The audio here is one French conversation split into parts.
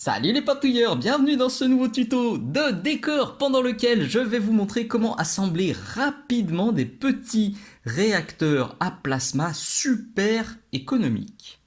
Salut les patouilleurs, bienvenue dans ce nouveau tuto de décor pendant lequel je vais vous montrer comment assembler rapidement des petits réacteurs à plasma super économiques.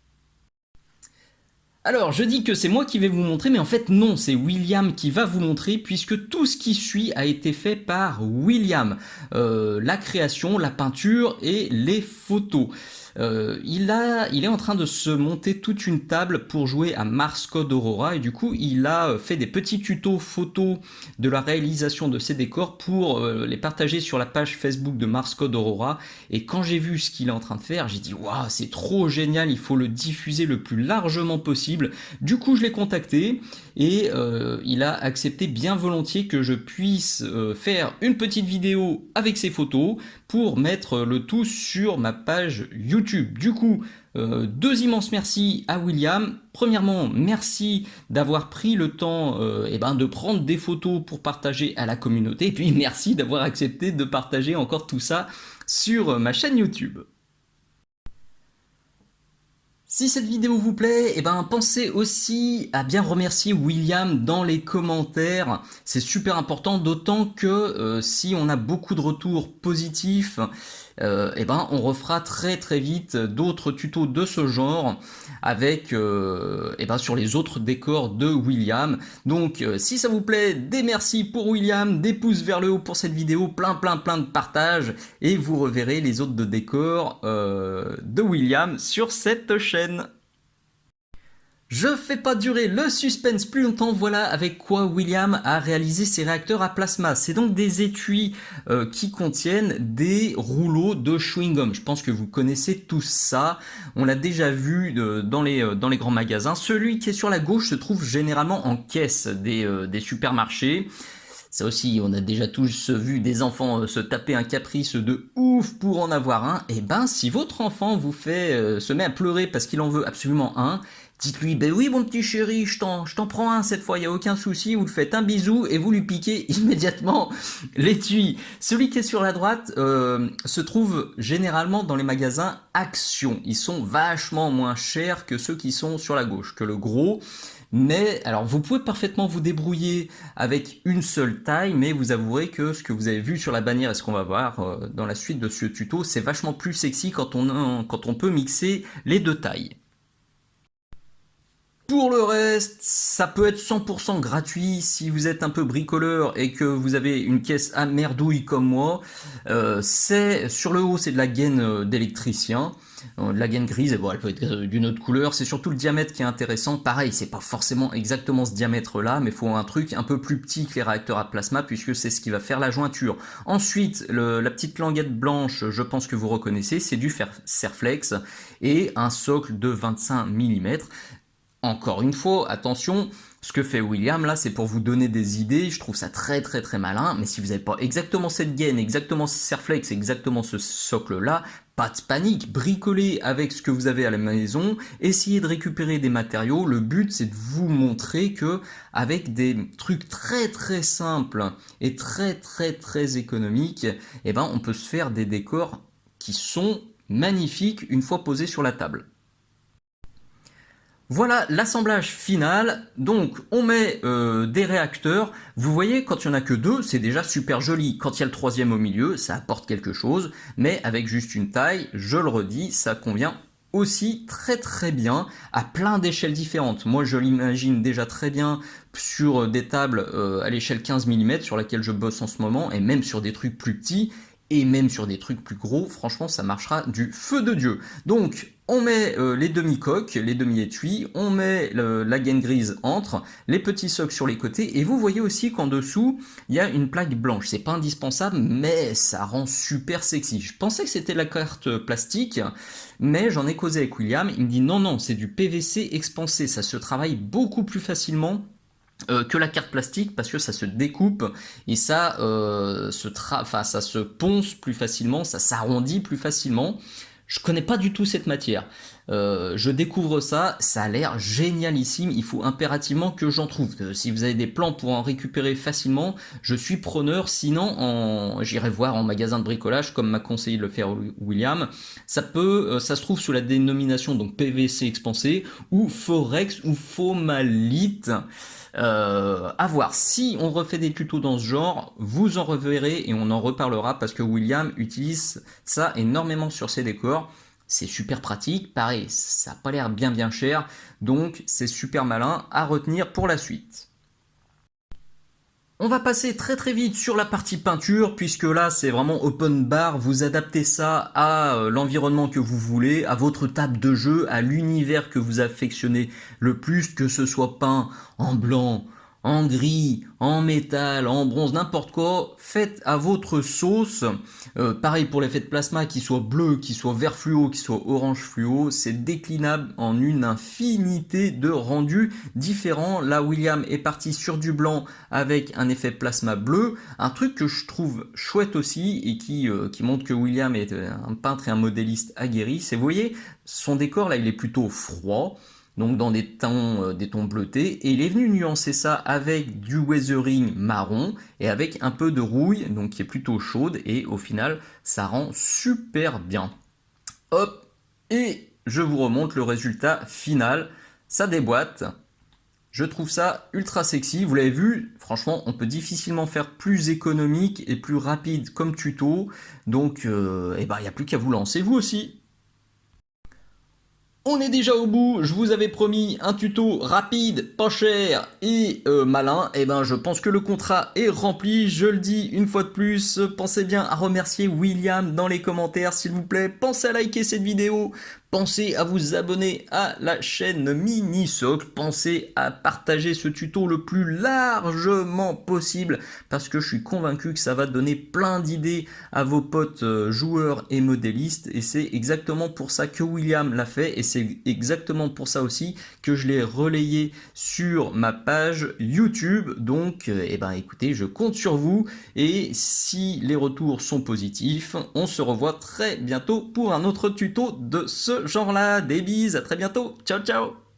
Alors, je dis que c'est moi qui vais vous montrer, mais en fait non, c'est William qui va vous montrer puisque tout ce qui suit a été fait par William. La création, la peinture et les photos. Il est en train de se monter toute une table pour jouer à Mars Code Aurora et du coup il a fait des petits tutos photos de la réalisation de ses décors pour les partager sur la page Facebook de Mars Code Aurora. Et quand j'ai vu ce qu'il est en train de faire, j'ai dit waouh, c'est trop génial, il faut le diffuser le plus largement possible. Du coup je l'ai contacté et il a accepté bien volontiers que je puisse faire une petite vidéo avec ses photos pour mettre le tout sur ma page YouTube. Du coup, deux immenses merci à William. Premièrement, merci d'avoir pris le temps de prendre des photos pour partager à la communauté. Et puis merci d'avoir accepté de partager encore tout ça sur ma chaîne YouTube. Si cette vidéo vous plaît, pensez aussi à bien remercier William dans les commentaires. C'est super important, d'autant que si on a beaucoup de retours positifs, on refera très vite d'autres tutos de ce genre avec sur les autres décors de William. Donc si ça vous plaît, des merci pour William, des pouces vers le haut pour cette vidéo, plein de partages et vous reverrez les autres décors de William sur cette chaîne. Je fais pas durer le suspense plus longtemps, voilà avec quoi William a réalisé ses réacteurs à plasma. C'est donc des étuis qui contiennent des rouleaux de chewing-gum. Je pense que vous connaissez tous ça, on l'a déjà vu dans les grands magasins. Celui qui est sur la gauche se trouve généralement en caisse des supermarchés. Ça aussi, on a déjà tous vu des enfants se taper un caprice de ouf pour en avoir un. Et si votre enfant vous fait se met à pleurer parce qu'il en veut absolument un, dites-lui, ben oui mon petit chéri, je t'en prends un cette fois, il n'y a aucun souci, vous le faites un bisou et vous lui piquez immédiatement l'étui. Celui qui est sur la droite se trouve généralement dans les magasins Action. Ils sont vachement moins chers que ceux qui sont sur la gauche, que le gros. Mais alors vous pouvez parfaitement vous débrouiller avec une seule taille, mais vous avouerez que ce que vous avez vu sur la bannière et ce qu'on va voir dans la suite de ce tuto, c'est vachement plus sexy quand on peut mixer les deux tailles. Pour le reste, ça peut être 100% gratuit si vous êtes un peu bricoleur et que vous avez une caisse à merdouille comme moi. Sur le haut, c'est de la gaine d'électricien, de la gaine grise, et bon, elle peut être d'une autre couleur. C'est surtout le diamètre qui est intéressant. Pareil, c'est pas forcément exactement ce diamètre-là, mais il faut un truc un peu plus petit que les réacteurs à plasma puisque c'est ce qui va faire la jointure. Ensuite, la petite languette blanche, je pense que vous reconnaissez, c'est du Serflex et un socle de 25 mm. Encore une fois, attention, ce que fait William là, c'est pour vous donner des idées, je trouve ça très malin, mais si vous n'avez pas exactement cette gaine, exactement ce Serflex, exactement ce socle là, pas de panique, bricolez avec ce que vous avez à la maison, essayez de récupérer des matériaux, le but c'est de vous montrer que avec des trucs très simples et très économiques, on peut se faire des décors qui sont magnifiques une fois posés sur la table. Voilà l'assemblage final. Donc on met des réacteurs. Vous voyez, quand il n'y en a que deux, c'est déjà super joli. Quand il y a le troisième au milieu, ça apporte quelque chose. Mais avec juste une taille, je le redis, ça convient aussi très bien à plein d'échelles différentes. Moi je l'imagine déjà très bien sur des tables à l'échelle 15 mm sur laquelle je bosse en ce moment, et même sur des trucs plus petits, et même sur des trucs plus gros, franchement ça marchera du feu de Dieu. Donc on met les demi-coques, les demi-étuis, on met la gaine grise entre, les petits socles sur les côtés, et vous voyez aussi qu'en dessous, il y a une plaque blanche. C'est pas indispensable, mais ça rend super sexy. Je pensais que c'était la carte plastique, mais j'en ai causé avec William, il me dit non, c'est du PVC expansé, ça se travaille beaucoup plus facilement que la carte plastique parce que ça se découpe et ça ça se ponce plus facilement, ça s'arrondit plus facilement. Je connais pas du tout cette matière. Je découvre ça, ça a l'air génialissime, il faut impérativement que j'en trouve. Si vous avez des plans pour en récupérer facilement, je suis preneur, sinon j'irai voir en magasin de bricolage comme m'a conseillé de le faire William. Ça se trouve sous la dénomination donc PVC expansé ou Forex ou Fomalite. À voir. Si on refait des tutos dans ce genre, vous en reverrez et on en reparlera parce que William utilise ça énormément sur ses décors. C'est super pratique. Pareil, ça n'a pas l'air bien cher. Donc c'est super malin à retenir pour la suite. On va passer très vite sur la partie peinture puisque là c'est vraiment open bar, vous adaptez ça à l'environnement que vous voulez, à votre table de jeu, à l'univers que vous affectionnez le plus, que ce soit peint en blanc, en gris, en métal, en bronze, n'importe quoi, faites à votre sauce. Pareil pour l'effet de plasma, qu'il soit bleu, qu'il soit vert fluo, qu'il soit orange fluo, c'est déclinable en une infinité de rendus différents. Là, William est parti sur du blanc avec un effet plasma bleu. Un truc que je trouve chouette aussi et qui montre que William est un peintre et un modéliste aguerri, c'est, vous voyez, son décor là, il est plutôt froid. Donc dans des tons bleutés, et il est venu nuancer ça avec du weathering marron et avec un peu de rouille, donc qui est plutôt chaude, et au final ça rend super bien. Hop, et je vous remonte le résultat final, ça déboîte. Je trouve ça ultra sexy, vous l'avez vu, franchement on peut difficilement faire plus économique et plus rapide comme tuto, donc il n'y a plus qu'à vous lancer vous aussi. On est déjà au bout, je vous avais promis un tuto rapide, pas cher et malin. Et ben je pense que le contrat est rempli, je le dis une fois de plus. Pensez bien à remercier William dans les commentaires s'il vous plaît. Pensez à liker cette vidéo, pensez à vous abonner à la chaîne Minisocle, pensez à partager ce tuto le plus largement possible parce que je suis convaincu que ça va donner plein d'idées à vos potes joueurs et modélistes et c'est exactement pour ça que William l'a fait et c'est exactement pour ça aussi que je l'ai relayé sur ma page YouTube. Donc écoutez, je compte sur vous et si les retours sont positifs, on se revoit très bientôt pour un autre tuto de ce genre là. Des bises, à très bientôt, ciao ciao.